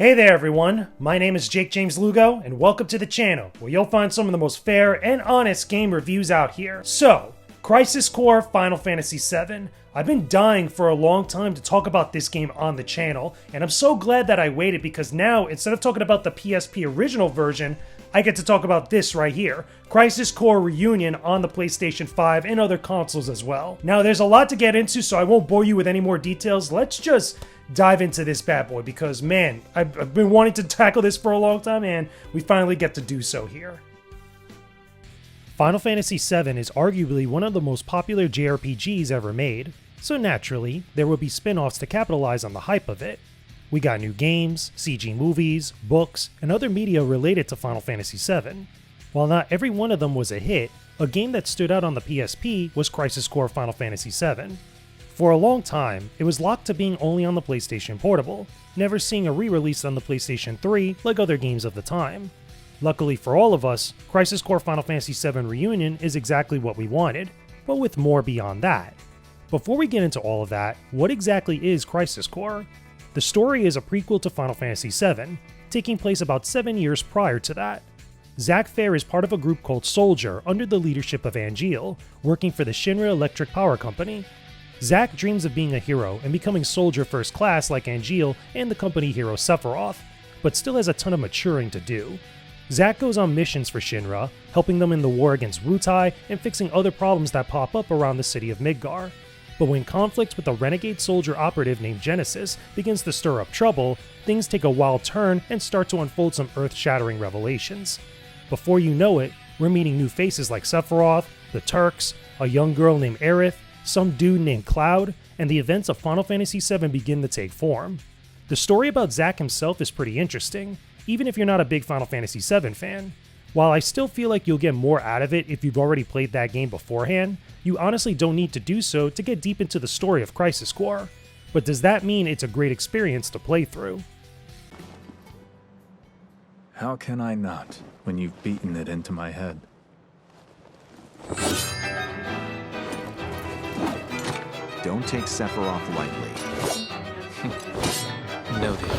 Hey there everyone, my name is Jakejames Lugo, and welcome to the channel, where you'll find some of the most fair and honest game reviews out here. So, Crisis Core Final Fantasy VII. I've been dying for a long time to talk about this game on the channel, and I'm so glad that I waited because now, instead of talking about the PSP original version, I get to talk about this right here, Crisis Core Reunion on the PlayStation 5 and other consoles as well. Now there's a lot to get into, so I won't bore you with any more details. Let's just dive into this bad boy because, man, I've been wanting to tackle this for a long time and we finally get to do so here. Final Fantasy VII is arguably one of the most popular JRPGs ever made, so naturally, there will be spin-offs to capitalize on the hype of it. We got new games, CG movies, books, and other media related to Final Fantasy VII. While not every one of them was a hit, a game that stood out on the PSP was Crisis Core Final Fantasy VII. For a long time, it was locked to being only on the PlayStation Portable, never seeing a re-release on the PlayStation 3 like other games of the time. Luckily for all of us, Crisis Core Final Fantasy VII Reunion is exactly what we wanted, but with more beyond that. Before we get into all of that, what exactly is Crisis Core? The story is a prequel to Final Fantasy VII, taking place about 7 years prior to that. Zack Fair is part of a group called Soldier under the leadership of Angeal, working for the Shinra Electric Power Company. Zack dreams of being a hero and becoming Soldier First Class like Angeal and the company hero Sephiroth, but still has a ton of maturing to do. Zack goes on missions for Shinra, helping them in the war against Wutai and fixing other problems that pop up around the city of Midgar. But when conflict with a renegade soldier operative named Genesis begins to stir up trouble, things take a wild turn and start to unfold some earth-shattering revelations. Before you know it, we're meeting new faces like Sephiroth, the Turks, a young girl named Aerith, some dude named Cloud, and the events of Final Fantasy VII begin to take form. The story about Zack himself is pretty interesting, even if you're not a big Final Fantasy VII fan. While I still feel like you'll get more out of it if you've already played that game beforehand, you honestly don't need to do so to get deep into the story of Crisis Core. But does that mean it's a great experience to play through? How can I not, when you've beaten it into my head? Don't take Sephiroth lightly. Noted.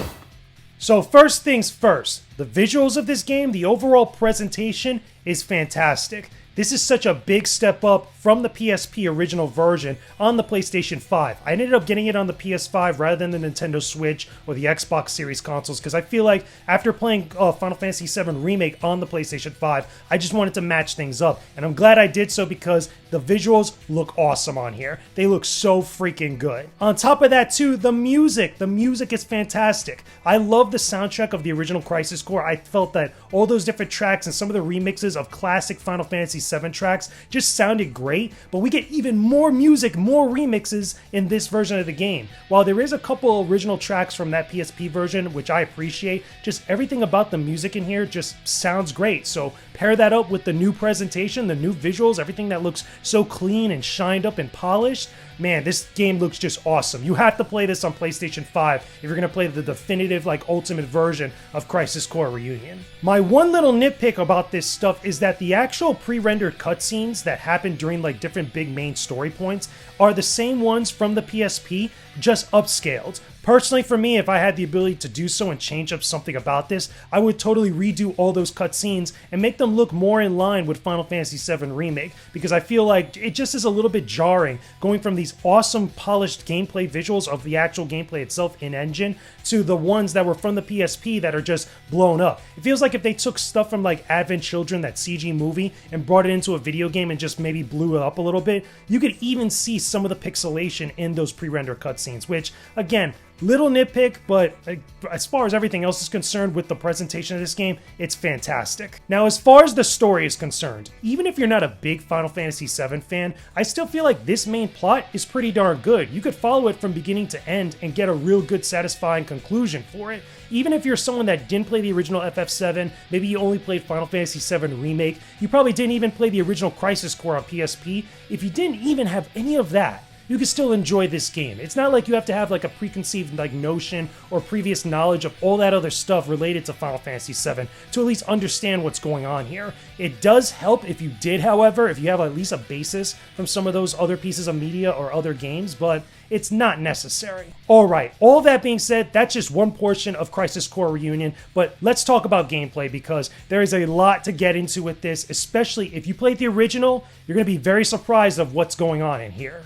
So first things first, the visuals of this game, the overall presentation is fantastic. This is such a big step up from the PSP original version on the PlayStation 5. I ended up getting it on the PS5 rather than the Nintendo Switch or the Xbox Series consoles because I feel like after playing Final Fantasy VII Remake on the PlayStation 5, I just wanted to match things up. And I'm glad I did so because the visuals look awesome on here. They look so freaking good. On top of that too, the music. The music is fantastic. I love the soundtrack of the original Crisis Core. I felt that all those different tracks and some of the remixes of classic Final Fantasy VII tracks just sounded great, but we get even more music, more remixes in this version of the game. While there is a couple original tracks from that PSP version, which I appreciate, just everything about the music in here just sounds great. So pair that up with the new presentation, the new visuals, everything that looks so clean and shined up and polished. Man, this game looks just awesome. You have to play this on PlayStation 5 if you're going to play the definitive, ultimate version of Crisis Core Reunion. My one little nitpick about this stuff is that the actual pre-rendered cutscenes that happen during, different big main story points are the same ones from the PSP, just upscaled. Personally, for me, if I had the ability to do so and change up something about this, I would totally redo all those cutscenes and make them look more in line with Final Fantasy VII Remake, because I feel like it just is a little bit jarring going from these awesome polished gameplay visuals of the actual gameplay itself in-engine to the ones that were from the PSP that are just blown up. It feels like if they took stuff from Advent Children, that CG movie, and brought it into a video game and just maybe blew it up a little bit, you could even see some of the pixelation in those pre-rendered cutscenes, which, again, little nitpick, but as far as everything else is concerned with the presentation of this game, it's fantastic. Now, as far as the story is concerned, even if you're not a big Final Fantasy VII fan, I still feel like this main plot is pretty darn good. You could follow it from beginning to end and get a real good, satisfying conclusion for it. Even if you're someone that didn't play the original FF7, maybe you only played Final Fantasy VII Remake, you probably didn't even play the original Crisis Core on PSP, if you didn't even have any of that, you can still enjoy this game. It's not like you have to have a preconceived notion or previous knowledge of all that other stuff related to Final Fantasy VII to at least understand what's going on here. It does help if you did, however, if you have at least a basis from some of those other pieces of media or other games, but it's not necessary. Alright, all that being said, that's just one portion of Crisis Core Reunion, but let's talk about gameplay because there is a lot to get into with this, especially if you played the original, you're going to be very surprised of what's going on in here.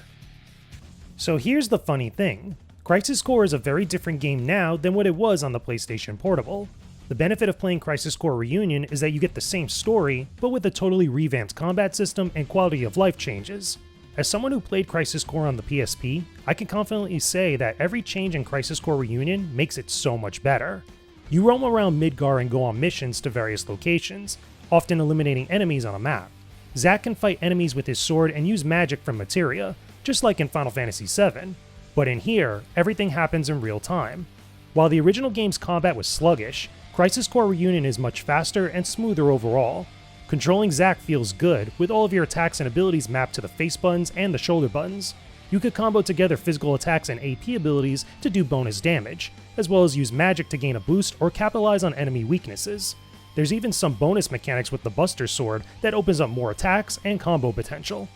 So here's the funny thing. Crisis Core is a very different game now than what it was on the PlayStation Portable. The benefit of playing Crisis Core Reunion is that you get the same story, but with a totally revamped combat system and quality of life changes. As someone who played Crisis Core on the PSP, I can confidently say that every change in Crisis Core Reunion makes it so much better. You roam around Midgar and go on missions to various locations, often eliminating enemies on a map. Zack can fight enemies with his sword and use magic from materia, just like in Final Fantasy VII, but in here, everything happens in real time. While the original game's combat was sluggish, Crisis Core Reunion is much faster and smoother overall. Controlling Zack feels good, with all of your attacks and abilities mapped to the face buttons and the shoulder buttons. You could combo together physical attacks and AP abilities to do bonus damage, as well as use magic to gain a boost or capitalize on enemy weaknesses. There's even some bonus mechanics with the Buster Sword that opens up more attacks and combo potential.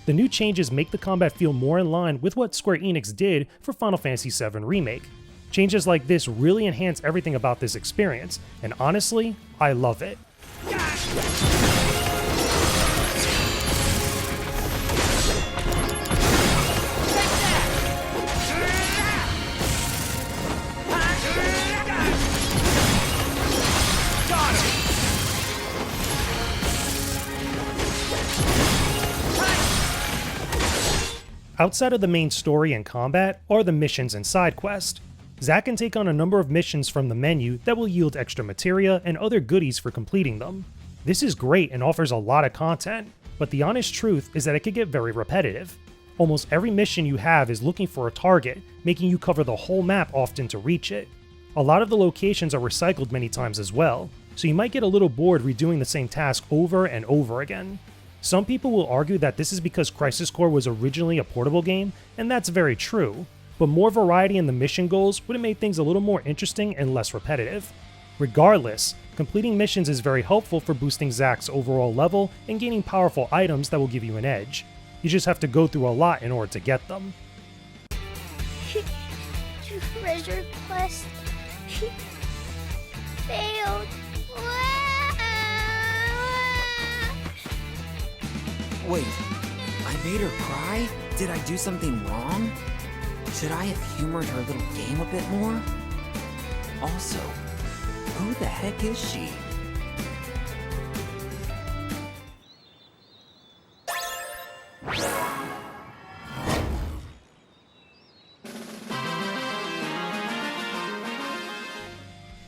The new changes make the combat feel more in line with what Square Enix did for Final Fantasy VII Remake. Changes like this really enhance everything about this experience, and honestly, I love it. Outside of the main story and combat are the missions and side quests. Zack can take on a number of missions from the menu that will yield extra materia and other goodies for completing them. This is great and offers a lot of content, but the honest truth is that it could get very repetitive. Almost every mission you have is looking for a target, making you cover the whole map often to reach it. A lot of the locations are recycled many times as well, so you might get a little bored redoing the same task over and over again. Some people will argue that this is because Crisis Core was originally a portable game, and that's very true, but more variety in the mission goals would have made things a little more interesting and less repetitive. Regardless, completing missions is very helpful for boosting Zack's overall level and gaining powerful items that will give you an edge. You just have to go through a lot in order to get them. Treasure quest failed. Wait, I made her cry? Did I do something wrong? Should I have humored her little game a bit more? Also, who the heck is she?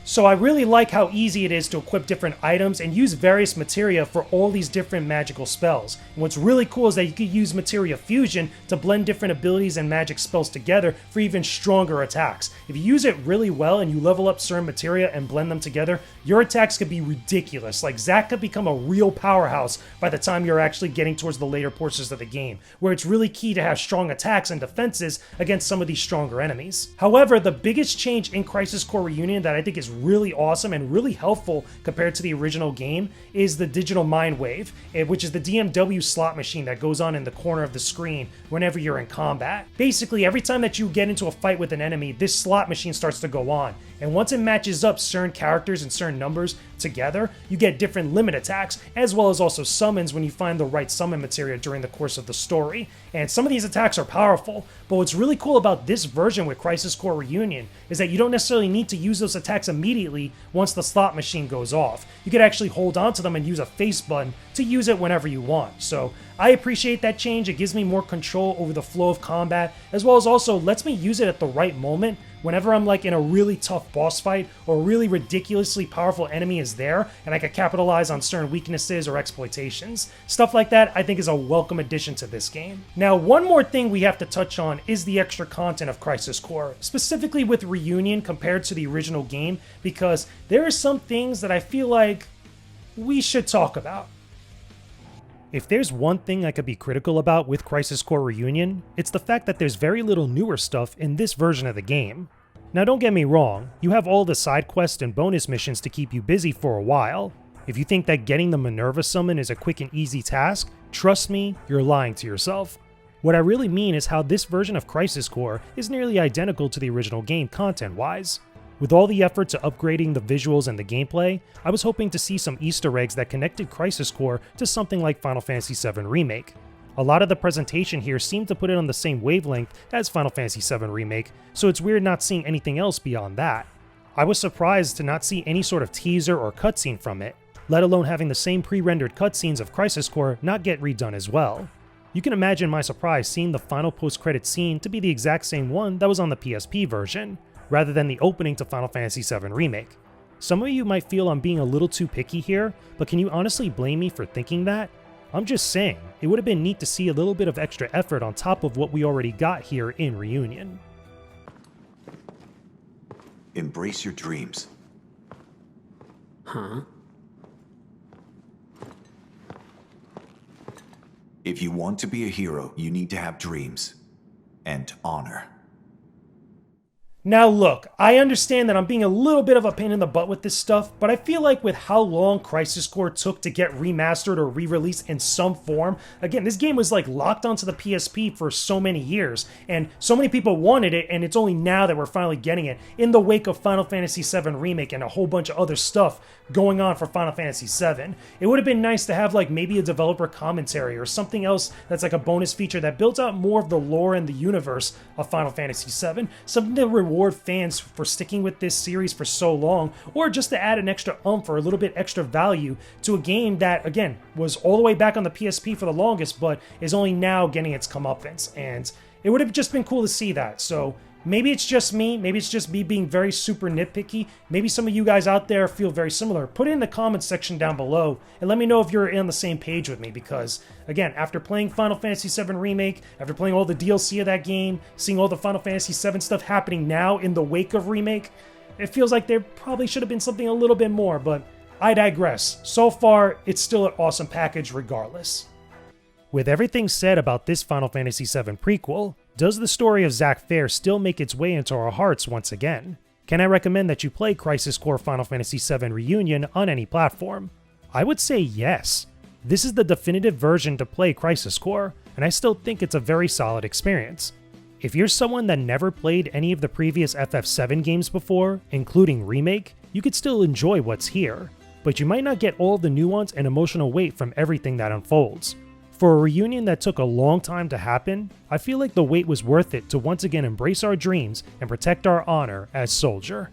So I really like how easy it is to equip different items and use various materia for all these different magical spells. And what's really cool is that you can use materia fusion to blend different abilities and magic spells together for even stronger attacks. If you use it really well and you level up certain materia and blend them together, your attacks could be ridiculous. Like Zack could become a real powerhouse by the time you're actually getting towards the later portions of the game, where it's really key to have strong attacks and defenses against some of these stronger enemies. However, the biggest change in Crisis Core Reunion that I think is really awesome and really helpful compared to the original game is the digital mind wave, which is the DMW slot machine that goes on in the corner of the screen whenever you're in combat. Basically, every time that you get into a fight with an enemy, this slot machine starts to go on, and once it matches up certain characters and certain numbers together, you get different limit attacks, as well as also summons when you find the right summon materia during the course of the story. And some of these attacks are powerful, but what's really cool about this version with Crisis Core Reunion is that you don't necessarily need to use those attacks immediately once the slot machine goes off. You could actually hold on to them and use a face button to use it whenever you want. So I appreciate that change. It gives me more control over the flow of combat, as well as also lets me use it at the right moment whenever I'm like in a really tough boss fight or a really ridiculously powerful enemy is there and I can capitalize on certain weaknesses or exploitations. Stuff like that I think is a welcome addition to this game. Now, one more thing we have to touch on is the extra content of Crisis Core, specifically with Reunion compared to the original game, because there are some things that I feel like we should talk about. If there's one thing I could be critical about with Crisis Core Reunion, it's the fact that there's very little newer stuff in this version of the game. Now don't get me wrong, you have all the side quests and bonus missions to keep you busy for a while. If you think that getting the Minerva summon is a quick and easy task, trust me, you're lying to yourself. What I really mean is how this version of Crisis Core is nearly identical to the original game content-wise. With all the effort to upgrading the visuals and the gameplay, I was hoping to see some Easter eggs that connected Crisis Core to something like Final Fantasy VII Remake. A lot of the presentation here seemed to put it on the same wavelength as Final Fantasy VII Remake, so it's weird not seeing anything else beyond that. I was surprised to not see any sort of teaser or cutscene from it, let alone having the same pre-rendered cutscenes of Crisis Core not get redone as well. You can imagine my surprise seeing the final post-credit scene to be the exact same one that was on the PSP version, rather than the opening to Final Fantasy VII Remake. Some of you might feel I'm being a little too picky here, but can you honestly blame me for thinking that? I'm just saying, it would have been neat to see a little bit of extra effort on top of what we already got here in Reunion. Embrace your dreams. Huh? If you want to be a hero, you need to have dreams and honor. Now look, I understand that I'm being a little bit of a pain in the butt with this stuff, but I feel like with how long Crisis Core took to get remastered or re-released in some form, again, this game was like locked onto the PSP for so many years, and so many people wanted it, and it's only now that we're finally getting it in the wake of Final Fantasy VII Remake and a whole bunch of other stuff going on for Final Fantasy VII. It would have been nice to have like maybe a developer commentary or something else that's like a bonus feature that builds out more of the lore and the universe of Final Fantasy VII, something to reward fans for sticking with this series for so long, or just to add an extra oomph or a little bit extra value to a game that, again, was all the way back on the PSP for the longest, but is only now getting its comeuppance. And it would have just been cool to see that. So maybe it's just me, maybe it's just me being very super nitpicky, maybe some of you guys out there feel very similar. Put it in the comments section down below and let me know if you're on the same page with me, because again, after playing Final Fantasy VII Remake, after playing all the DLC of that game, seeing all the Final Fantasy VII stuff happening now in the wake of Remake, it feels like there probably should have been something a little bit more, but I digress. So far, it's still an awesome package regardless. With everything said about this Final Fantasy VII prequel, does the story of Zack Fair still make its way into our hearts once again? Can I recommend that you play Crisis Core Final Fantasy VII Reunion on any platform? I would say yes. This is the definitive version to play Crisis Core, and I still think it's a very solid experience. If you're someone that never played any of the previous FF7 games before, including Remake, you could still enjoy what's here, but you might not get all the nuance and emotional weight from everything that unfolds. For a reunion that took a long time to happen, I feel like the wait was worth it to once again embrace our dreams and protect our honor as Soldier.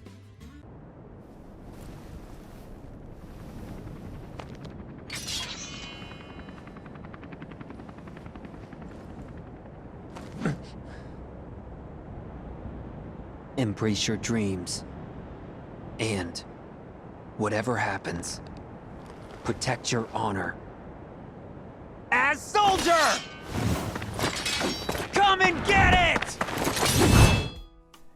Embrace your dreams. And whatever happens, protect your honor. As Soldier! Come and get it!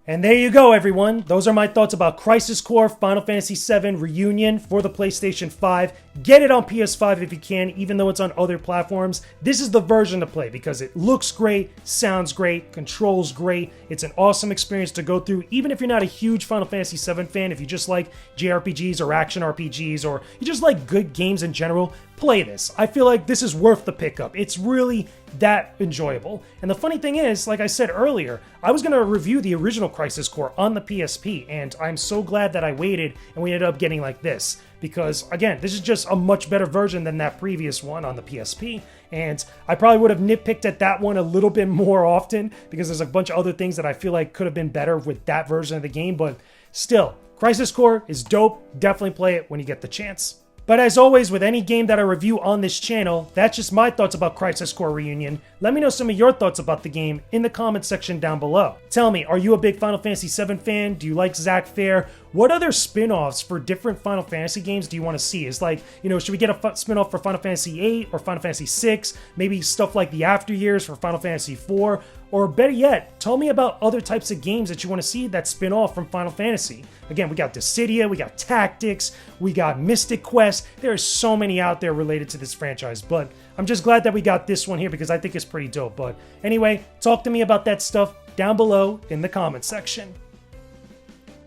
And there you go, everyone. Those are my thoughts about Crisis Core Final Fantasy VII Reunion for the PlayStation 5. Get it on PS5 if you can, even though it's on other platforms. This is the version to play because it looks great, sounds great, controls great. It's an awesome experience to go through, even if you're not a huge Final Fantasy VII fan. If you just like JRPGs or action RPGs, or you just like good games in general, play this. I feel like this is worth the pickup. It's really that enjoyable. And the funny thing is, like I said earlier, I was going to review the original Crisis Core on the PSP, and I'm so glad that I waited and we ended up getting like this. Because, again, this is just a much better version than that previous one on the PSP, and I probably would have nitpicked at that one a little bit more often, because there's a bunch of other things that I feel like could have been better with that version of the game, but still, Crisis Core is dope. Definitely play it when you get the chance. But as always, with any game that I review on this channel, that's just my thoughts about Crisis Core Reunion. Let me know some of your thoughts about the game in the comments section down below. Tell me, are you a big Final Fantasy VII fan? Do you like Zack Fair? What other spin-offs for different Final Fantasy games do you want to see? Is like, should we get a spin-off for Final Fantasy VIII or Final Fantasy VI? Maybe stuff like the After Years for Final Fantasy IV? Or better yet, tell me about other types of games that you want to see that spin off from Final Fantasy. Again, we got Dissidia, we got Tactics, we got Mystic Quest. There are so many out there related to this franchise, but I'm just glad that we got this one here because I think it's pretty dope. But anyway, talk to me about that stuff down below in the comments section.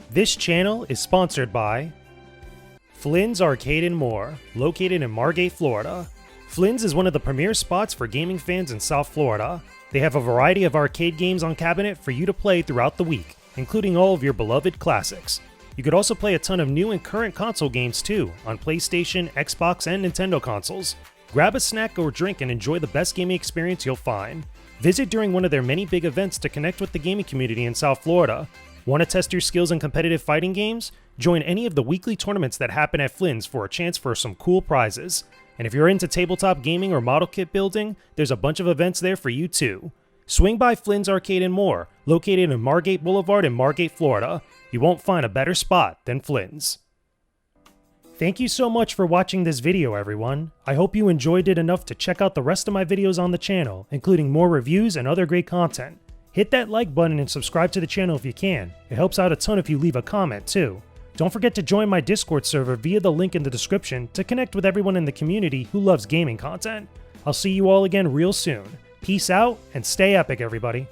This channel is sponsored by Flynn's Arcade and More, located in Margate, Florida. Flynn's is one of the premier spots for gaming fans in South Florida. They have a variety of arcade games on cabinet for you to play throughout the week, including all of your beloved classics. You could also play a ton of new and current console games too, on PlayStation, Xbox, and Nintendo consoles. Grab a snack or drink and enjoy the best gaming experience you'll find. Visit during one of their many big events to connect with the gaming community in South Florida. Want to test your skills in competitive fighting games? Join any of the weekly tournaments that happen at Flynn's for a chance for some cool prizes. And if you're into tabletop gaming or model kit building, there's a bunch of events there for you too. Swing by Flynn's Arcade and More, located in Margate Boulevard in Margate, Florida. You won't find a better spot than Flynn's. Thank you so much for watching this video, everyone. I hope you enjoyed it enough to check out the rest of my videos on the channel, including more reviews and other great content. Hit that like button and subscribe to the channel if you can. It helps out a ton if you leave a comment too. Don't forget to join my Discord server via the link in the description to connect with everyone in the community who loves gaming content. I'll see you all again real soon. Peace out and stay epic, everybody.